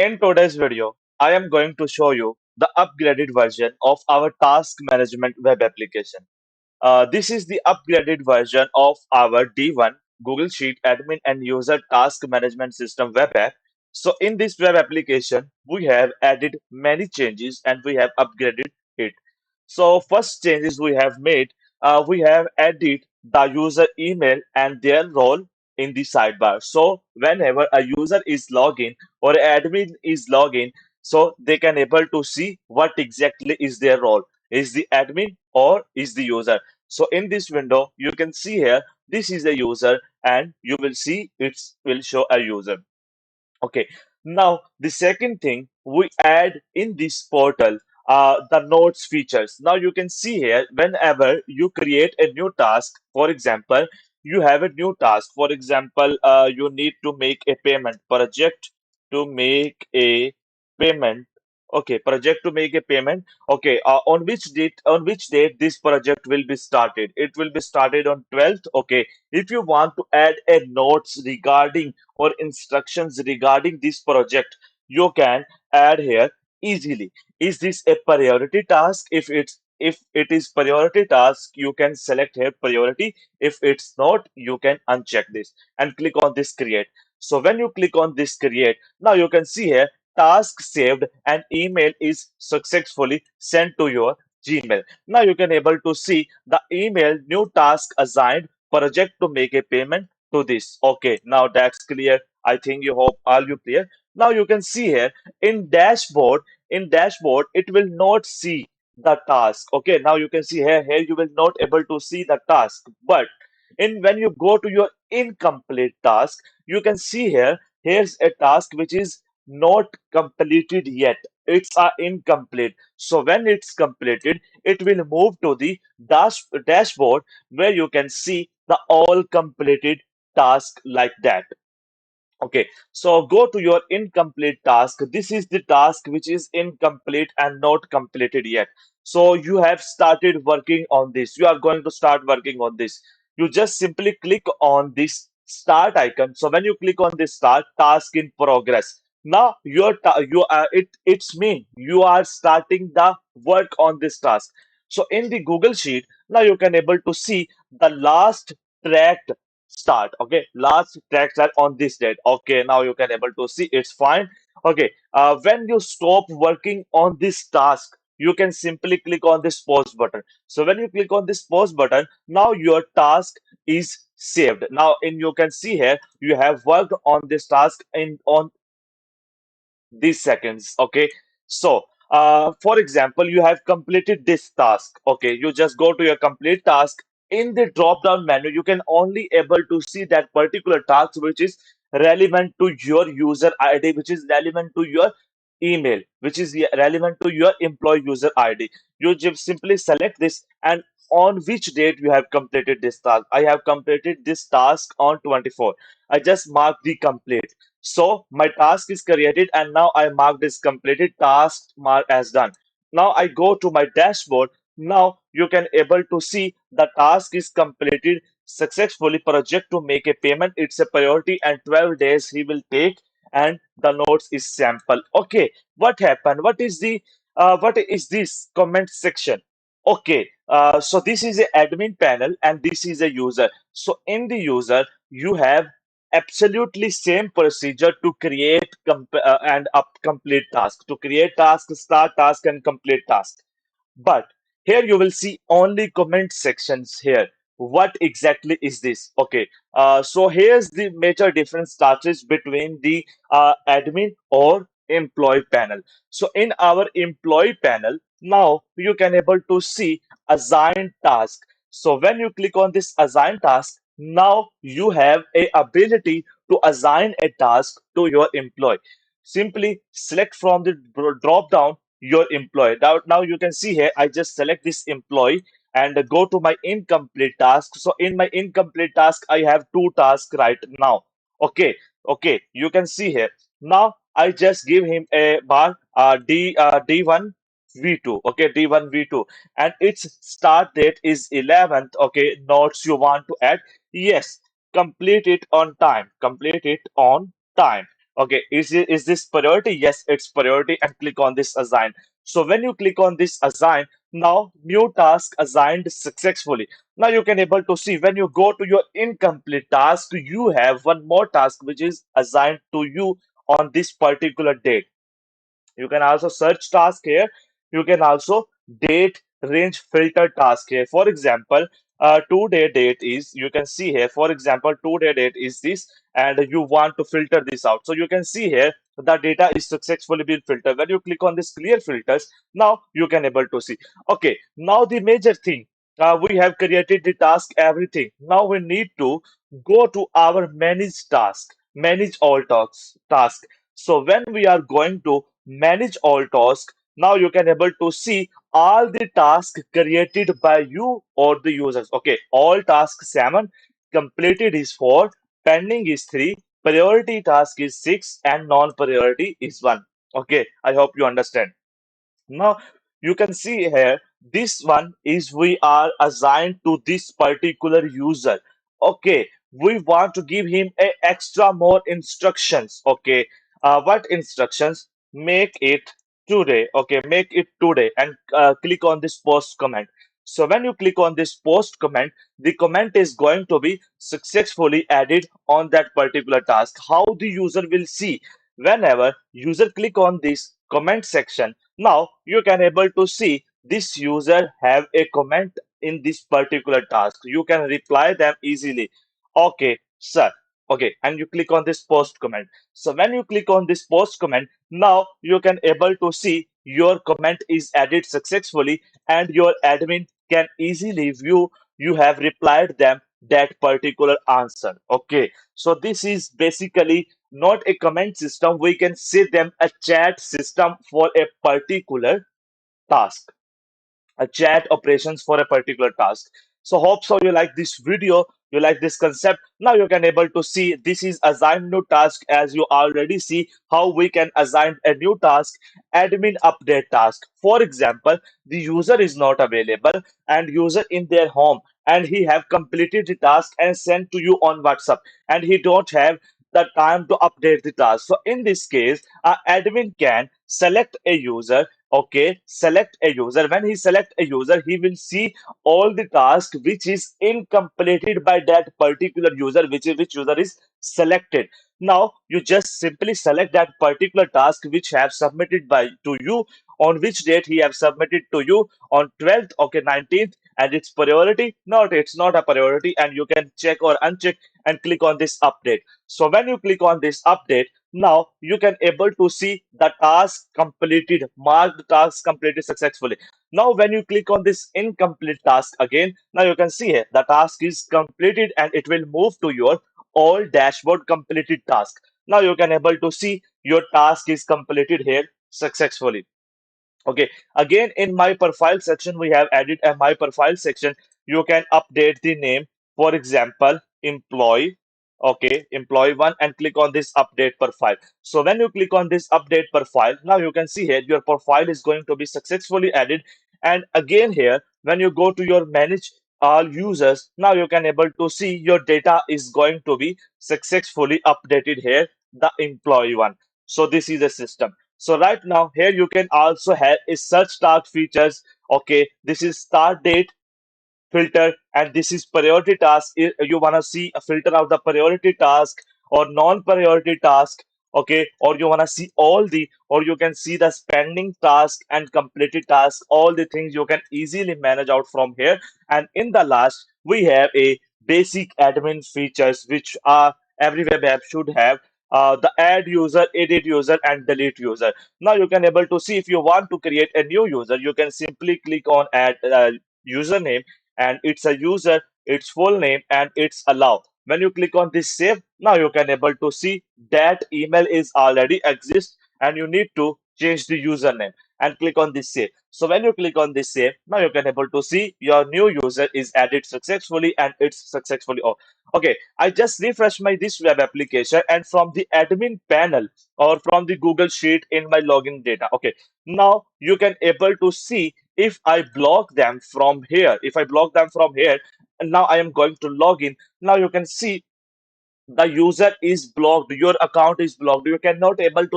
In today's video, I am going to show you the upgraded version of our task management web application. This is the upgraded version of our D1 Google Sheet admin and user task management system web app. So in this web application, we have added many changes and we have upgraded it. So first changes we have made, we have added the user email and their role in the sidebar. So whenever a user is logging or admin is logging, so they can able to see what exactly is their role. Is the admin or is the user? So in this window, you can see here, this is a user and you will see it will show a user. Okay. Now, the second thing we add in this portal the notes features. Now you can see here, whenever you create a new task, for example, you have a new task. For example, you need to make a payment project to make a payment. Okay, project to make a payment. Okay, on which date this project will be started? It will be started on 12th. Okay, if you want to add a notes regarding or instructions regarding this project, you can add here easily. Is this a priority task? If it is priority task, you can select here priority. If it's not, you can uncheck this and click on this create. So when you click on this create, now you can see here task saved and email is successfully sent to your Gmail. Now you can able to see the email new task assigned project to make a payment to this. Okay, now that's clear. I think you hope all you clear. Now you can see here in dashboard, it will not see the task. Okay, now you can see here you will not able to see the task. But in when you go to your incomplete task, you can see here, here's a task which is not completed yet. It's incomplete. So when it's completed, it will move to the dashboard where you can see the all completed task like that. Okay, so go to your incomplete task. This is the task which is incomplete and not completed yet. So you have started working on this. You are going to start working on this. You just simply click on this start icon. So when you click on this start task in progress, now you are it's mean you are starting the work on this task. So in the Google Sheet, now you can able to see the last tracked start. Okay, last tracks are on this date. Okay, now you can able to see it's fine. Okay, when you stop working on this task, you can simply click on this pause button. So when you click on this pause button, now your task is saved. Now in you can see here you have worked on this task in on these seconds. Okay, so for example, you have completed this task. Okay, you just go to your complete task. In the drop down menu, you can only able to see that particular task which is relevant to your user ID, which is relevant to your email, which is relevant to your employee user ID. You just simply select this, and on which date you have completed this task. I have completed this task on 24. I just mark the complete. So my task is created and now I mark this completed task mark as done. Now I go to my dashboard. Now you can able to see the task is completed successfully. Project to make a payment. It's a priority and 12 days he will take, and the notes is sample. Okay, what happened? What is this comment section? Okay, so this is a admin panel and this is a user. So in the user, you have absolutely same procedure to create and up complete task, to create task, start task and complete task. But here you will see only comment sections here. What exactly is this? Okay, so here's the major difference starts between the admin or employee panel. So in our employee panel, now you can able to see assign task. So when you click on this assign task, now you have a ability to assign a task to your employee. Simply select from the drop down your employee. Now you can see here, I just select this employee and go to my incomplete task. So in my incomplete task, I have two tasks right now. Okay, okay, you can see here. Now I just give him a bar D1V2. Okay, D1V2, and its start date is 11th. Okay, notes you want to add? Yes, complete it on time. Complete it on time. Okay, is this priority? Yes, it's priority, and click on this assign. So when you click on this assign, now new task assigned successfully. Now you can able to see when you go to your incomplete task, you have one more task which is assigned to you on this particular date. You can also search task here. You can also date range filter task here. For example, today date is, you can see here, for example, today date is this, and you want to filter this out. So you can see here the data is successfully been filtered. When you click on this clear filters, now you can able to see. Okay, now the major thing, we have created the task, everything. Now we need to go to our manage task, manage all tasks task. So when we are going to manage all tasks, now you can able to see all the tasks created by you or the users. Okay, all tasks 7, completed is 4, pending is 3, priority task is 6, and non-priority is 1. Okay, I hope you understand. Now you can see here, this one is we are assigned to this particular user. Okay, we want to give him a extra more instructions. Okay, what instructions? Make it today. Okay, make it today, and click on this post comment. So when you click on this post comment, the comment is going to be successfully added on that particular task. How the user will see, whenever user click on this comment section, now you can able to see this user have a comment in this particular task. You can reply them easily. Okay, sir. Okay, and you click on this post comment. So when you click on this post comment, now you can able to see your comment is added successfully, and your admin can easily view you have replied them that particular answer. Okay, so this is basically not a comment system. We can say them a chat system for a particular task, a chat operations for a particular task. So hope so you like this video, you like this concept. Now you can able to see this is assign new task. As you already see how we can assign a new task, admin update task. For example, the user is not available and user in their home, and he have completed the task and sent to you on WhatsApp, and he don't have the time to update the task. So in this case, admin can select a user. Okay, select a user. When he select a user, he will see all the task which is incompleted by that particular user, which user is selected. Now you just simply select that particular task which have submitted by to you, on which date he have submitted to you, on 12th, okay, 19th, and its priority, not, it's not a priority, and you can check or uncheck and click on this update. So when you click on this update, now you can able to see the task completed, marked task completed successfully. Now when you click on this incomplete task again, now you can see here the task is completed, and it will move to your all dashboard completed task. Now you can able to see your task is completed here successfully. Okay, again in my profile section, we have added a my profile section. You can update the name, for example, employee. Okay, employee one, and click on this update profile. So when you click on this update profile, now you can see here your profile is going to be successfully added. And again here, when you go to your manage all users, now you can able to see your data is going to be successfully updated here, the employee one. So this is a system. So right now here you can also have a search start features. Okay, this is start date filter, and this is priority task. You want to see a filter of the priority task or non-priority task. Okay, or you want to see all the, or you can see the spending task and completed task, all the things you can easily manage out from here. And in the last, we have a basic admin features which are every web app should have. The add user, edit user, and delete user. Now you can able to see if you want to create a new user, you can simply click on add username, and it's a user, its full name, and it's allow. When you click on this save, now you can able to see that email is already exist, and you need to change the username and click on this save. So when you click on this save, now you can able to see your new user is added successfully, and it's successfully off. Okay, I just refresh my this web application, and from the admin panel or from the Google Sheet in my login data. Okay, now you can able to see if I block them from here, if I block them from here, and now I am going to log in. Now you can see the user is blocked, your account is blocked, you cannot able to